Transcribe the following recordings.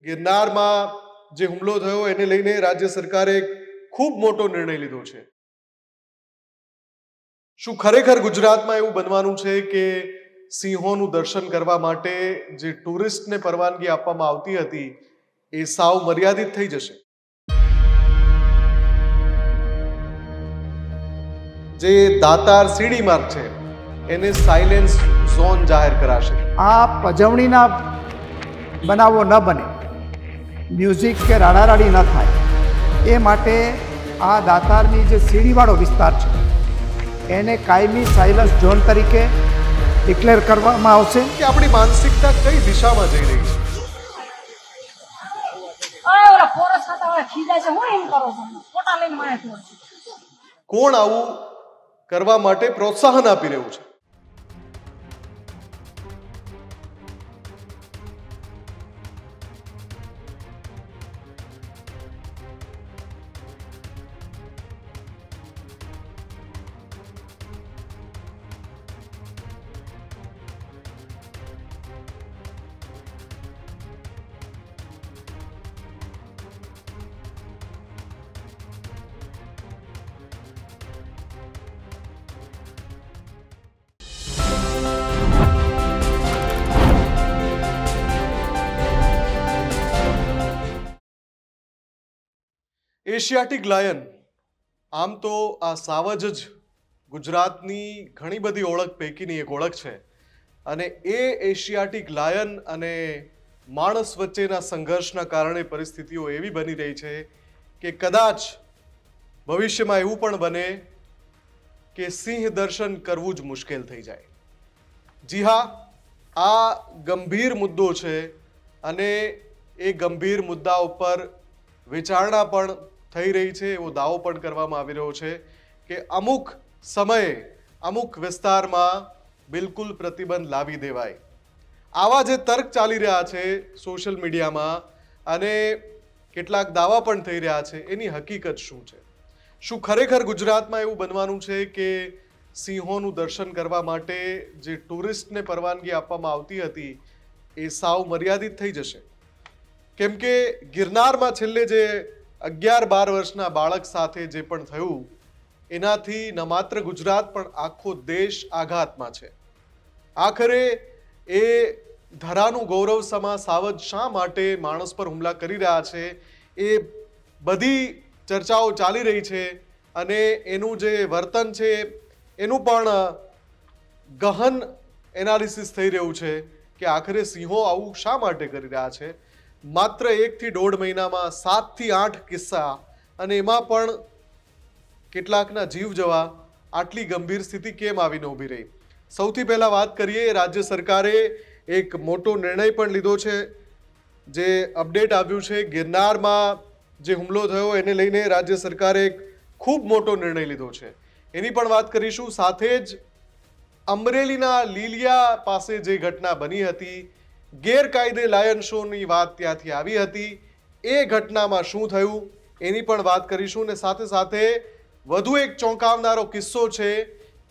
ગિરનારમાં જે હુમલો થયો એને લઈને રાજ્ય સરકારે ખૂબ મોટો નિર્ણય લીધો છે। શું ખરેખર ગુજરાતમાં એવું બનવાનું છે કે સિંહોનું દર્શન કરવા માટે જે ટુરિસ્ટને પરવાનગી આપવામાં આવતી હતી એ સાવ મર્યાદિત થઈ જશે? જે દાતાર સીડી માર્ગ છે એને સાયલેન્સ ઝોન જાહેર કરાશે। આ પજવણીના બનાવો ન બને, મ્યુઝિક કે રાડારાડી ન થાય એ માટે આ દાતારની જે સીડીવાળો વિસ્તાર છે એને કાયમી સાયલન્સ ઝોન તરીકે ડિક્લેર કરવામાં આવશે। કે આપણી માનસિકતા કઈ દિશામાં જઈ રહી છે? કોણ આવું કરવા માટે પ્રોત્સાહન આપી રહ્યું છે? એશિયાટિક લાયન, આમ તો આ સાવજ જ ગુજરાતની ઘણી બધી ઓળખ પૈકીની એક ઓળખ છે અને એ એશિયાટિક લાયન અને માણસ વચ્ચેના સંઘર્ષના કારણે પરિસ્થિતિઓ એવી બની રહી છે કે કદાચ ભવિષ્યમાં એવું પણ બને કે સિંહ દર્શન કરવું જ મુશ્કેલ થઈ જાય। જી હા, આ ગંભીર મુદ્દો છે અને એ ગંભીર મુદ્દા ઉપર વિચારણા પણ થઈ રહી છે। એવો દાવો પણ કરવામાં આવી રહ્યો છે કે અમુક સમયે અમુક વિસ્તારમાં બિલકુલ પ્રતિબંધ લાવી દેવાય। આવા જે તર્ક ચાલી રહ્યા છે સોશિયલ મીડિયામાં અને કેટલાક દાવા પણ થઈ રહ્યા છે, એની હકીકત શું છે? શું ખરેખર ગુજરાતમાં એવું બનવાનું છે કે સિંહોનું દર્શન કરવા માટે જે ટુરિસ્ટને પરવાનગી આપવામાં આવતી હતી એ સાવ મર્યાદિત થઈ જશે? કેમ કે ગિરનારમાં છેલ્લે જે 11-12 વર્ષના બાળક સાથે જે પણ થયું એનાથી ન માત્ર ગુજરાત પણ આખો દેશ આઘાતમાં છે। આખરે એ ધરાનું ગૌરવ સમા સાવજ શા માટે માણસ પર હુમલા કરી રહ્યા છે એ બધી ચર્ચાઓ ચાલી રહી છે અને એનું જે વર્તન છે એનું પણ ગહન એનાલિસિસ થઈ રહ્યું છે કે આખરે સિંહો આવું શા માટે કરી રહ્યા છે। માત્ર 1 થી 1.5 મહિનામાં 7 થી 8 કિસ્સા અને એમાં પણ કેટલાકના જીવ જવા, આટલી ગંભીર સ્થિતિ કેમ આવીને ઊભી રહી? સૌથી પહેલા વાત કરીએ, રાજ્ય સરકારે એક મોટો નિર્ણય પણ લીધો છે। જે અપડેટ આવ્યું છે, ગિરનારમાં જે હુમલો થયો એને લઈને રાજ્ય સરકારે એક ખૂબ મોટો નિર્ણય લીધો છે, એની પણ વાત કરીશું। સાથે જ અમરેલીના લીલિયા પાસે જે ઘટના બની હતી, ગેરકાયદે લાયન શોની વાત ત્યાંથી આવી હતી, એ ઘટનામાં શું થયું એની પણ વાત કરીશું અને સાથે સાથે વધુ એક ચોંકાવનારો કિસ્સો છે।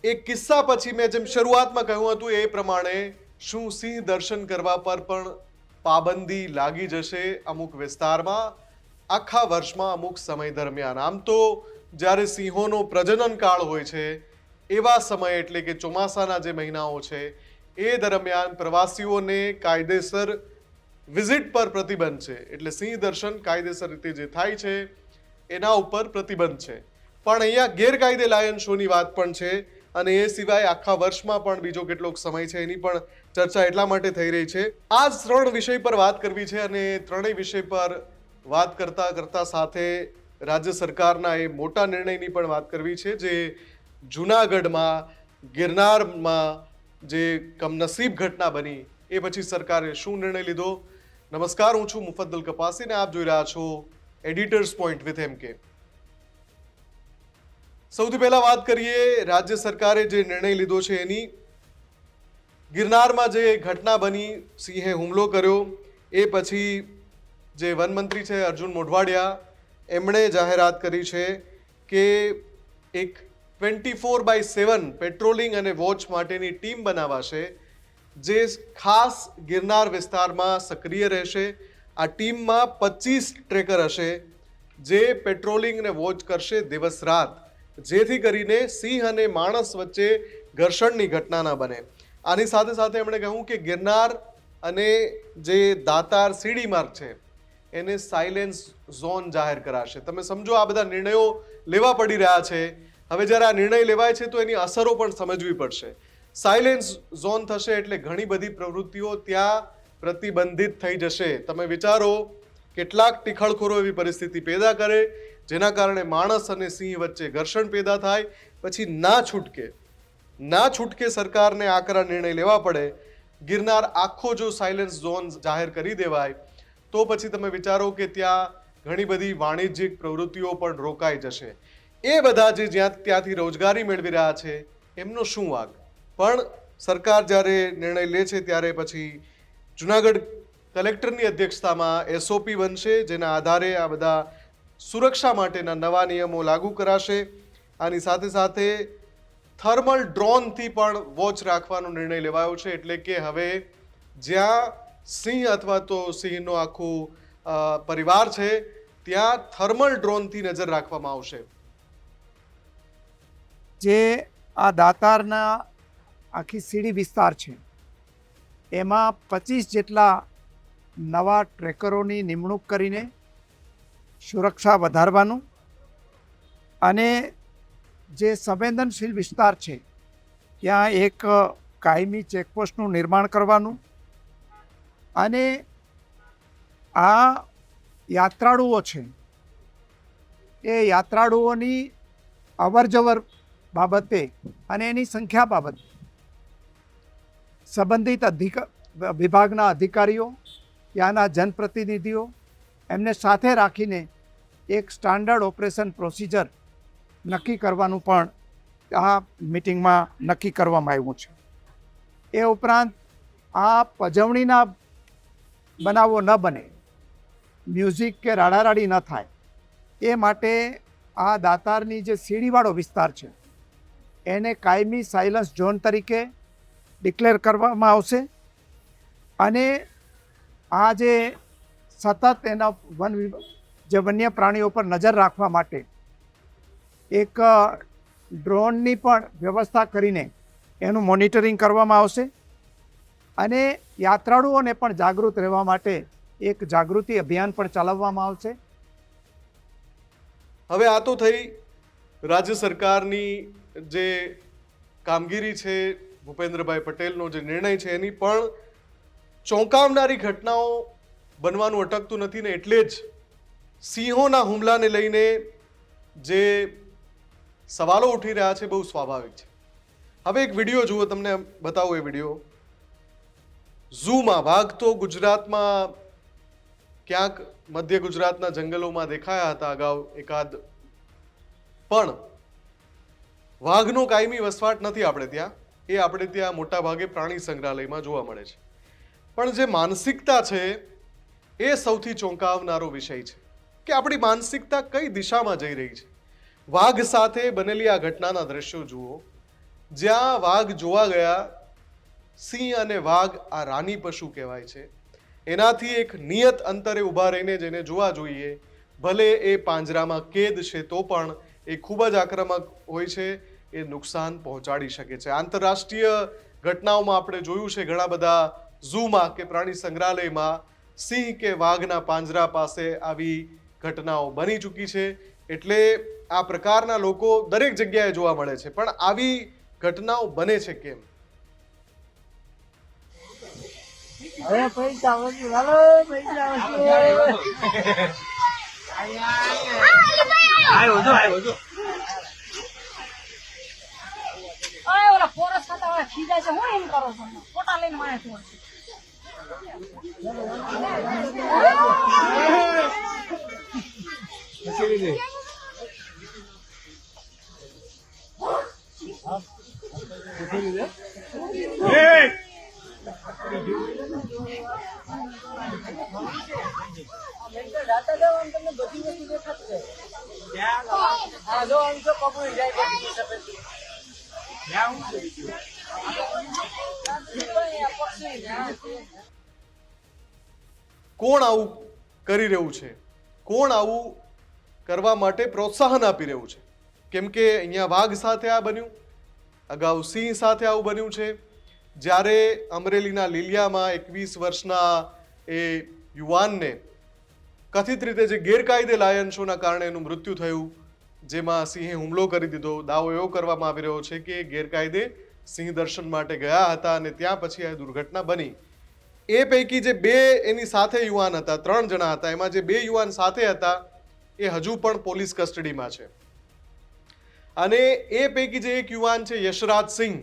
એ કિસ્સા પછી મેં જેમ શરૂઆતમાં કહ્યું હતું એ પ્રમાણે શું સિંહ દર્શન કરવા પર પણ પાબંદી લાગી જશે અમુક વિસ્તારમાં આખા વર્ષમાં અમુક સમય દરમિયાન? આમ તો જ્યારે સિંહોનો પ્રજનન કાળ હોય છે એવા સમય એટલે કે ચોમાસાના જે મહિનાઓ છે એ દરમિયાન પ્રવાસીઓને કાયદેસર વિઝિટ પર પ્રતિબંધ છે, એટલે સિંહ દર્શન કાયદેસર રીતે જે થાય છે એના ઉપર પ્રતિબંધ છે। પણ અહીંયા ગેરકાયદે લાયન શોની વાત પણ છે અને એ સિવાય આખા વર્ષમાં પણ બીજો કેટલોક સમય છે એની પણ ચર્ચા એટલા માટે થઈ રહી છે। આ જ 3 વિષય પર વાત કરવી છે અને ત્રણેય વિષય પર વાત કરતા કરતા સાથે રાજ્ય સરકારના એ મોટા નિર્ણયની પણ વાત કરવી છે જે જૂનાગઢમાં ગિરનારમાં જે કમનસીબ ઘટના બની એ પછી સરકારે શું નિર્ણય લીધો। નમસ્કાર, હું છું મુફદ્દલ કપાસી અને આપ જોઈ રહ્યા છો એડિટર્સ પોઈન્ટ વિથ MK। સૌથી પહેલા વાત કરીએ રાજ્ય સરકારે જે નિર્ણય લીધો છે એની। ગિરનારમાં જે ઘટના બની, સિંહે હુમલો કર્યો એ પછી જે વનમંત્રી છે અર્જુન મોઢવાડિયા, એમણે જાહેરાત કરી છે કે એક 24/7 પેટ્રોલિંગ અને વોચ માટેની ટીમ બનાવાશે જે ખાસ ગિરનાર વિસ્તારમાં સક્રિય રહેશે આ ટીમમાં 25 ટ્રેકર હશે જે પેટ્રોલિંગ ને વોચ કરશે દિવસ રાત, જેથી કરીને સિંહ અને માણસ વચ્ચે ઘર્ષણની ઘટના ન બને. આની સાથે સાથે એમણે કહ્યું કે ગિરનાર અને જે દાતાર સીડી માર્ગ છે એને સાયલેન્સ ઝોન જાહેર કરાશે. તમે સમજો આ બધા નિર્ણયો લેવા પડી રહ્યા છે. હવે જ્યારે આ નિર્ણય લેવાય છે તો એની અસરો પણ સમજવી પડશે. સાયલેન્સ ઝોન થશે એટલે ઘણી બધી પ્રવૃત્તિઓ ત્યાં પ્રતિબંધિત થઈ જશે. તમે વિચારો કેટલાક ટીખળખોરો એવી પરિસ્થિતિ પેદા કરે જેના કારણે માણસ અને સિંહ વચ્ચે ઘર્ષણ પેદા થાય, પછી ના છૂટકે સરકારને આકરા નિર્ણય લેવા પડે. ગિરનાર આખો જો સાયલેન્સ ઝોન જાહેર કરી દેવાય તો પછી તમે વિચારો કે ત્યાં ઘણી બધી વાણિજ્યિક પ્રવૃત્તિઓ પણ રોકાઈ જશે. એ બધા જે ત્યાંથી રોજગારી મેળવી રહ્યા છે એમનો શું વાંક? પણ સરકાર જ્યારે નિર્ણય લે છે ત્યારે પછી જુનાગઢ કલેક્ટરની અધ્યક્ષતામાં એસઓપી બનશે, જેના આધારે આ બધા સુરક્ષા માટેના નવા નિયમો લાગુ કરાશે. આની સાથે સાથે થર્મલ ડ્રોનથી પણ વોચ રાખવાનો નિર્ણય લેવાયો છે, એટલે કે હવે જ્યાં સિંહ અથવા તો સિંહનો આખું પરિવાર છે ત્યાં થર્મલ ડ્રોનથી નજર રાખવામાં આવશે. જે આ દાતારના આખી સીડી વિસ્તાર છે એમાં 25 જેટલા નવા ટ્રેકરોની નિમણૂક કરીને સુરક્ષા વધારવાનું અને જે સંવેદનશીલ વિસ્તાર છે ત્યાં એક કાયમી ચેકપોસ્ટનું નિર્માણ કરવાનું અને આ યાત્રાળુઓ છે એ યાત્રાળુઓની અવરજવર બાબતે અને એની સંખ્યા બાબતે સંબંધિત વિભાગના અધિકારીઓ, ત્યાંના જનપ્રતિનિધિઓ એમને સાથે રાખીને એક સ્ટાન્ડર્ડ ઓપરેશન પ્રોસિજર નક્કી કરવાનું પણ આ મિટિંગમાં નક્કી કરવામાં આવ્યું છે. એ ઉપરાંત આ પજવણીના બનાવો ન બને, મ્યુઝિક કે રાડારાડી ન થાય એ માટે આ દાતારની જે સીડીવાળો વિસ્તાર છે એને કાયમી સાયલન્સ ઝોન તરીકે ડિક્લેર કરવામાં આવશે અને આ જે સતત એના વન્ય પ્રાણીઓ પર નજર રાખવા માટે એક ડ્રોનની પણ વ્યવસ્થા કરીને એનું મોનિટરિંગ કરવામાં આવશે અને યાત્રાળુઓને પણ જાગૃત રહેવા માટે એક જાગૃતિ અભિયાન પણ ચલાવવામાં આવશે. હવે આ તો થઈ રાજ્ય સરકારની જે કામગીરી છે, ભૂપેન્દ્રભાઈ પટેલનો જે નિર્ણય છે એની પણ ચોંકાવનારી ઘટનાઓ બનવાનું અટકતું નથી ને એટલે જ સિંહોના હુમલાને લઈને જે સવાલો ઉઠી રહ્યા છે બહુ સ્વાભાવિક છે. હવે એક વિડીયો જુઓ, તમને બતાવું. એ વિડીયો ઝૂમાં વાઘ તો ગુજરાતમાં ક્યાંક મધ્ય ગુજરાતના જંગલોમાં દેખાયા હતા અગાઉ એકાદ, પણ વાઘનો કાયમી વસવાટ નથી આપણે ત્યાં. એ આપણે ત્યાં મોટા ભાગે પ્રાણી સંગ્રહાલયમાં જોવા મળે છે. પણ જે માનસિકતા છે એ સૌથી ચોંકાવનારો વિષય છે કે આપણી માનસિકતા કઈ દિશામાં જઈ રહી છે. વાઘ સાથે બનેલી આ ઘટનાના દ્રશ્યો જુઓ, જ્યાં વાઘ જોવા ગયા. સિંહ અને વાઘ આ રાની પશુ કહેવાય છે. એનાથી એક નિયત અંતરે ઊભા રહીને જેને જોવા જોઈએ, ભલે એ પાંજરામાં કેદ છે તો પણ એ ખૂબ જ આક્રમક હોય છે, એ નુકસાન પહોંચાડી શકે છે. આંતરરાષ્ટ્રીય ઘટનાઓમાં આપણે જોયું છે ઘણા બધા ઝૂમાં કે પ્રાણી સંગ્રહાલયમાં સિંહ કે વાઘના પાંજરા પાસે આવી ઘટનાઓ બની ચૂકી છે. એટલે આ પ્રકારના લોકો દરેક જગ્યાએ જોવા મળે છે, પણ આવી ઘટનાઓ બને છે કેમ? હવે પૈસા વસૂલ, હાલો પૈસા વસૂલ. આવ્યો જો. ઓય ઓલા ફોરેસ્ટ ખાતા વાળા ખીજાય છે, હું એમ કરો છો? ફોટા લઈને મારે છો. તમને બધી વસ્તુ દેખાશે. હા જો આમ તો કપડી જાય બધી સફેદ. કોણ આવું કરી રહ્યું છે? કોણ આવું કરવા માટે પ્રોત્સાહન આપી રહ્યું છે? કેમ કે અહીંયા વાઘ સાથે આ બન્યું, અગાઉ સિંહ સાથે આવું બન્યું છે. જ્યારે અમરેલીના લીલિયામાં 21 વર્ષના એ યુવાનને કથિત રીતે જે ગેરકાયદે લાયન શોના કારણે એનું મૃત્યુ થયું, જેમાં સિંહે હુમલો કરી દીધો. દાવો એવો કરવામાં આવી રહ્યો છે કે ગેરકાયદે સિંહ દર્શન માટે ગયા હતા અને ત્યાં પછી આ દુર્ઘટના બની. એ પૈકી જે 2 એની સાથે યુવાન હતા, 3 જણા હતા, એમાં જે 2 યુવાન સાથે હતા એ હજુ પણ પોલીસ કસ્ટડીમાં છે. અને એ પૈકી જે એક યુવાન છે યશરાજ સિંહ,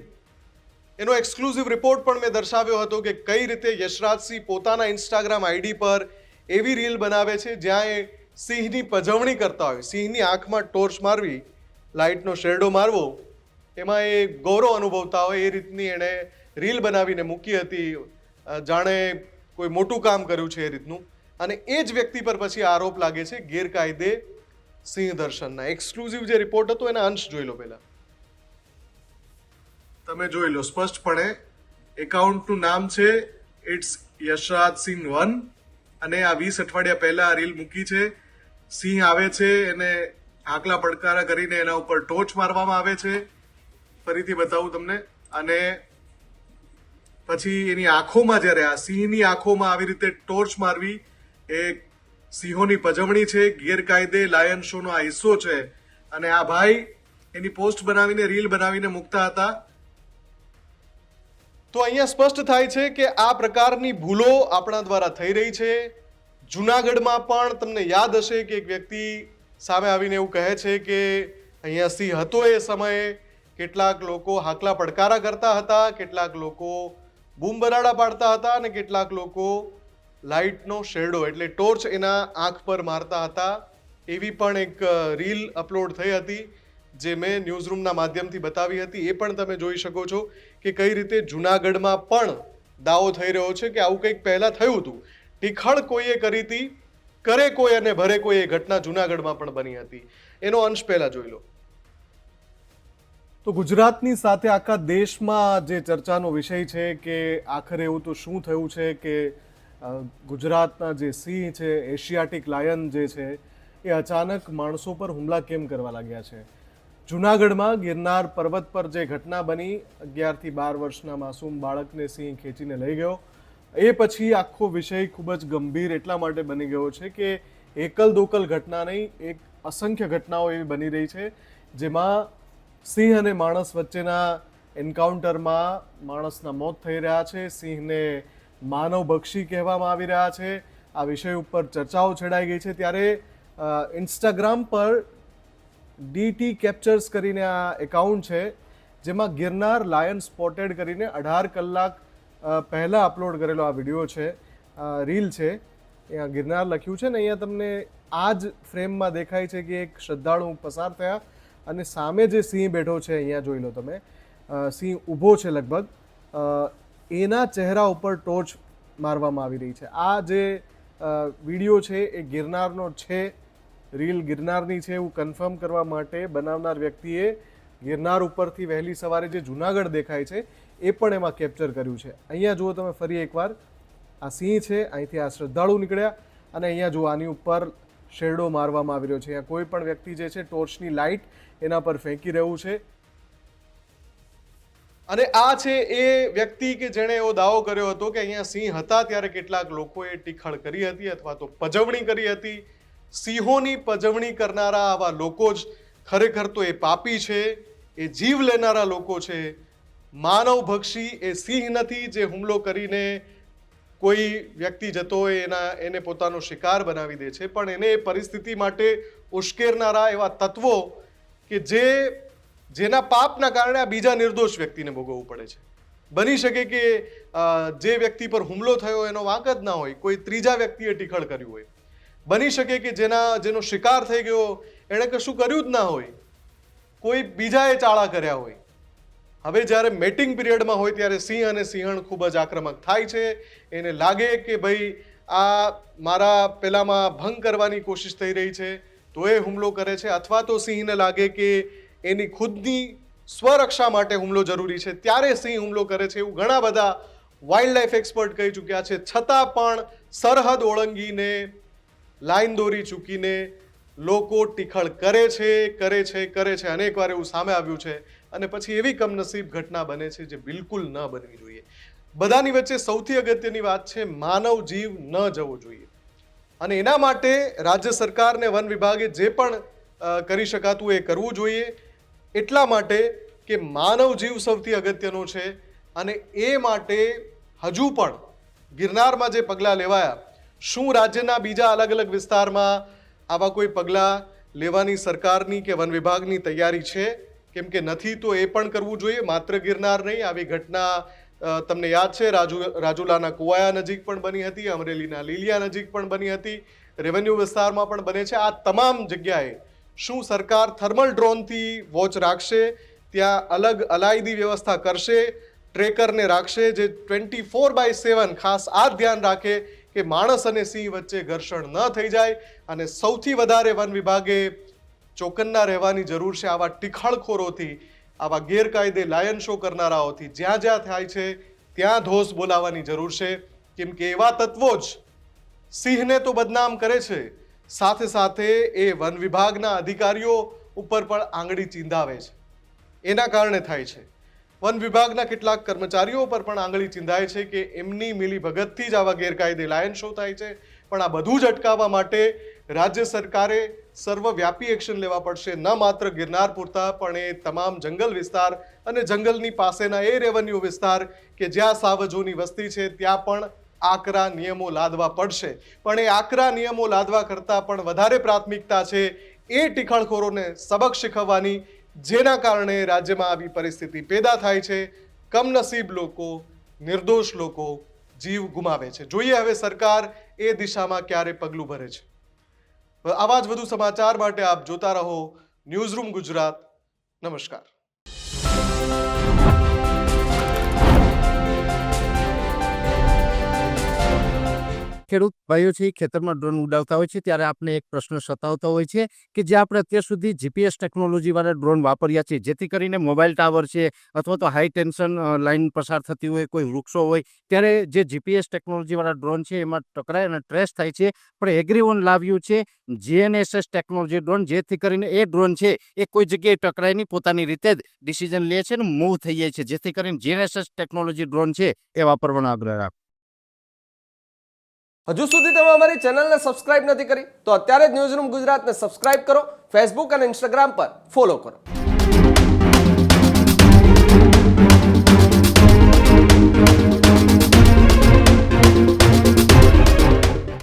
એનો એક્સક્લુઝિવ રિપોર્ટ પણ મેં દર્શાવ્યો હતો કે કઈ રીતે યશરાજસિંહ પોતાના ઇન્સ્ટાગ્રામ આઈડી પર એવી રીલ બનાવે છે જ્યાં એ સિંહની પજવણી કરતા હોય, સિંહની આંખમાં ટોર્ચ મારવી, લાઇટનો શેડો મારવો, એમાં એ ગૌરવ અનુભવતા હોય એ રીતની એણે રીલ બનાવીને મૂકી હતી, જાણે કોઈ મોટું કામ કર્યું છે એ રીતનું. અને એ જ વ્યક્તિ પર પછી આરોપ લાગે છે ગેરકાયદે સિંહ દર્શનના. એક્સક્લુઝિવ જે રિપોર્ટ હતો એના અંશ જોઈ લો પહેલા. તમે જોઈ લો સ્પષ્ટપણે. એકાઉન્ટનું નામ છે ઇટ્સ યશરાજ સિંહ 1 અને આ 20 અઠવાડિયા પહેલા આ રીલ મૂકી છે. સિંહ આવે છે, એને આકલા પડકારા કરીને એના ઉપર ટોચ મારવામાં આવે છે. ફરીથી બતાવું તમને. અને પછી એની આંખોમાં જ્યારે આ સિંહની આંખોમાં આવી રીતે ટોર્ચ મારવી એ સિંહોની પજવણી છે, ગેરકાયદે લાયન શોનો આ હિસ્સો છે. અને આ ભાઈ એની પોસ્ટ બનાવીને રીલ બનાવીને મૂકતા હતા. તો અહીંયા સ્પષ્ટ થાય છે કે આ પ્રકારની ભૂલો આપણા દ્વારા થઈ રહી છે. જુનાગઢમાં પણ તમને યાદ હશે કે એક વ્યક્તિ સામે આવીને એવું કહે છે કે અહીંયા સિંહ હતો એ સમયે. કેટલાક લોકો હાકલા પડકારા કરતા હતા, કેટલાક લોકો બૂમ બરાડા પાડતા હતા અને કેટલાક લોકો લાઇટનો શેડો એટલે ટોર્ચ એના આંખ પર મારતા હતા. એવી પણ એક રીલ અપલોડ થઈ હતી જે મેં ન્યૂઝરૂમના માધ્યમથી બતાવી હતી. એ પણ તમે જોઈ શકો છો કે કઈ રીતે જુનાગઢમાં પણ દાવો થઈ રહ્યો છે કે આવું કંઈક પહેલા થયું હતું. ટીખળ કોઈએ કરી હતી, કરે કોઈ અને ભરે કોઈ, એ ઘટના જુનાગઢમાં પણ બની હતી. એનો અંશ પહેલા જોઈ લો. તો ગુજરાતની સાથે આખા દેશમાં જે ચર્ચાનો વિષય છે કે આખરે એવું તો શું થયું છે કે ગુજરાતના જે સિંહ છે, એશિયાટિક લાયન જે છે, એ અચાનક માણસો પર હુમલા કેમ કરવા લાગ્યા છે. જુનાગઢમાં ગિરનાર પર્વત પર જે ઘટના બની, 11 થી 12 વર્ષના માસૂમ બાળકને સિંહ ખેંચીને લઈ ગયો, એ પછી આખો વિષય ખૂબ જ ગંભીર એટલા માટે બની ગયો છે કે એકલ દોકલ ઘટના નહીં, એક અસંખ્ય ઘટનાઓ એવી બની રહી છે જેમાં સિંહ અને માણસ વચ્ચેના એન્કાઉન્ટરમાં માણસના મોત થઈ રહ્યા છે. સિંહને માનવભક્ષી કહેવામાં આવી રહ્યા છે. આ વિષય ઉપર ચર્ચાઓ છેડાઈ ગઈ છે. ત્યારે ઇન્સ્ટાગ્રામ પર DT કેપ્ચર્સ કરીને આ એકાઉન્ટ છે જેમાં ગિરનાર લાયન સ્પોટેડ કરીને 18 કલાક પહેલાં અપલોડ કરેલો આ વિડીયો છે, રીલ છે. અહીંયા ગિરનાર લખ્યું છે ને અહીંયા તમને આ જ ફ્રેમમાં દેખાય છે કે એક શ્રદ્ધાળુ પસાર થયા અને સામે જે સિંહ બેઠો છે, અહીંયા જોઈ લો તમે, સિંહ ઊભો છે લગભગ, એના ચહેરા ઉપર ટોર્ચ મારવામાં આવી રહી છે. આ જે વિડીયો છે એ ગિરનારનો છે, રીલ ગિરનારની છે એવું કન્ફર્મ કરવા માટે બનાવનાર વ્યક્તિએ ગિરનાર ઉપરથી વહેલી સવારે જે જુનાગઢ દેખાય છે એ પણ એમાં કેપ્ચર કર્યું છે. અહીંયા જુઓ તમે ફરી એકવાર, આ સિંહ છે, અહીંથી આ શ્રદ્ધાળુ નીકળ્યા અને અહીંયા જુઓ આની ઉપર શેડો મારવામાં આવી રહ્યો છે. અહીંયા કોઈ પણ વ્યક્તિ જે છે ટોર્ચની લાઇટ એના પર ફેંકી રહ્યું છે. અને આ છે એ વ્યક્તિ કે જેણે એવો દાવો કર્યો હતો કે અહીંયા સિંહ હતા ત્યારે કેટલાક લોકોએ ટીખળ કરી હતી અથવા તો પજવણી કરી હતી. સિંહોની પજવણી કરનારા આવા લોકો જ ખરેખર તો એ પાપી છે, એ જીવ લેનારા લોકો છે. માનવભક્ષી એ સિંહ નથી જે હુમલો કરીને કોઈ વ્યક્તિ જતો હોય એને પોતાનો શિકાર બનાવી દે છે, પણ એને એ પરિસ્થિતિ માટે ઉશ્કેરનારા એવા તત્વો કે જેના પાપના કારણે આ બીજા નિર્દોષ વ્યક્તિને ભોગવવું પડે છે. બની શકે કે જે વ્યક્તિ પર હુમલો થયો એનો વાંક જ ના હોય, કોઈ ત્રીજા વ્યક્તિએ ટીખળ કર્યું હોય. બની શકે કે જેનો શિકાર થઈ ગયો એણે કશું કર્યું જ ના હોય, કોઈ બીજાએ ચાળા કર્યા હોય. હવે જ્યારે મેટિંગ પિરિયડમાં હોય ત્યારે સિંહ અને સિંહણ ખૂબ જ આક્રમક થાય છે. એને લાગે કે ભાઈ આ મારા પેલામાં ભંગ કરવાની કોશિશ થઈ રહી છે તો એ હુમલો કરે છે, અથવા તો સિંહને લાગે કે એની ખુદની સ્વરક્ષા માટે હુમલો જરૂરી છે ત્યારે સિંહ હુમલો કરે છે. એવું ઘણા બધા વાઇલ્ડ લાઈફ એક્સપર્ટ કહી ચૂક્યા છે. છતાં પણ સરહદ ઓળંગીને લાઈન દોરી ચૂકીને લોકો ટીખળ કરે છે. અનેકવાર એવું સામે આવ્યું છે અને પછી એવી કમનસીબ ઘટના બને છે જે બિલકુલ ન બનવી જોઈએ. બધાની વચ્ચે સૌથી અગત્યની વાત છે માનવ જીવ ન જવો જોઈએ અને એના માટે રાજ્ય સરકારને વન વિભાગે જે પણ કરી શકાતું એ કરવું જોઈએ. એટલા માટે કે માનવ જીવ સૌથી અગત્યનો છે અને એ માટે હજુ પણ ગિરનારમાં જે પગલાં લેવાયા, શું રાજ્યના બીજા અલગ અલગ વિસ્તારમાં આવા કોઈ પગલાં લેવાની સરકારની કે વન વિભાગની તૈયારી છે? કેમ કે નથી તો એ પણ કરવું જોઈએ. માત્ર ગિરનાર નહીં, આવી ઘટના તમને યાદ છે રાજુલાના કુવાયા નજીક પણ બની હતી, અમરેલીના લીલિયા નજીક પણ બની હતી, રેવન્યુ વિસ્તારમાં પણ બને છે. આ તમામ જગ્યાએ શું સરકાર થર્મલ ડ્રોનથી વોચ રાખશે, ત્યાં અલગ અલાયદી વ્યવસ્થા કરશે, ટ્રેકરને રાખશે જે 24/7 ખાસ આ ધ્યાન રાખે કે માણસ અને સિંહ વચ્ચે ઘર્ષણ ન થઈ જાય? અને સૌથી વધારે વન વિભાગે ચોકન્ના રહેવાની જરૂર છે આવા ટીખળખોરોથી, આવા ગેરકાયદે લાયન શો કરનારાઓથી. જ્યાં જ્યાં થાય છે ત્યાં ધોષ બોલાવવાની જરૂર છે, કેમ કે એવા તત્વો જ સિંહને તો બદનામ કરે છે, સાથે સાથે એ વન વિભાગના અધિકારીઓ ઉપર પણ આંગળી ચીંધાવે છે. એના કારણે થાય છે. વન વિભાગના કેટલાક કર્મચારીઓ પર પણ આંગળી ચીંધાય છે કે એમની મિલીભગતથી જ આવા ગેરકાયદે લાયન શો થાય છે. પણ આ બધું જ અટકાવવા માટે રાજ્ય સરકારે સર્વવ્યાપી એક્શન લેવા પડશે. ન માત્ર ગિરનાર પૂરતા પણ એ તમામ જંગલ વિસ્તાર અને જંગલની પાસેના એ રેવન્યુ વિસ્તાર કે જ્યાં સાવજોની વસ્તી છે ત્યાં પણ આકરા નિયમો લાદવા પડશે. પણ એ આકરા નિયમો લાદવા કરતાં પણ વધારે પ્રાથમિકતા છે એ ટીખળખોરોને સબક શીખવવાની, જેના કારણે રાજ્યમાં આવી પરિસ્થિતિ પેદા થાય છે. કમનસીબ લોકો, નિર્દોષ લોકો જીવ ગુમાવે છે. જોઈએ હવે સરકાર એ દિશામાં ક્યારે પગલું ભરે છે. આવા જ વધુ સમાચાર માટે આપ જોતા રહો ન્યૂઝરૂમ ગુજરાત. નમસ્કાર. ખેડૂત ભાઈઓ છે ખેતરમાં ડ્રોન ઉડાવતા હોય છે ત્યારે આપણે એક પ્રશ્ન સતાવતો હોય છે કે જે આપણે અત્યાર સુધી જીપીએસ ટેકનોલોજીવાળા ડ્રોન વાપર્યા છે, જેથી કરીને મોબાઈલ ટાવર છે અથવા તો હાઈ ટેન્શન લાઇન પસાર થતી હોય, કોઈ વૃક્ષો હોય, ત્યારે જે જીપીએસ ટેકનોલોજીવાળા ડ્રોન છે એમાં ટકરાય અને ટ્રેસ થાય છે. પણ એગ્રીઓન લાવ્યું છે GNSS ટેકનોલોજી ડ્રોન, જેથી કરીને એ ડ્રોન છે એ કોઈ જગ્યાએ ટકરાય નહીં, પોતાની રીતે જ ડિસિઝન લે છે અને મૂવ થઈ જાય છે, જેથી કરીને GNSS ટેકનોલોજી ડ્રોન છે એ વાપરવાનો આગ્રહ રાખો. હજુ સુધી તમે અમારી ચેનલને સબસ્ક્રાઇબ નથી કરી તો અત્યારે જ ન્યૂઝરૂમ ગુજરાતને સબસ્ક્રાઇબ કરો, ફેસબુક અને ઇન્સ્ટાગ્રામ પર ફોલો કરો.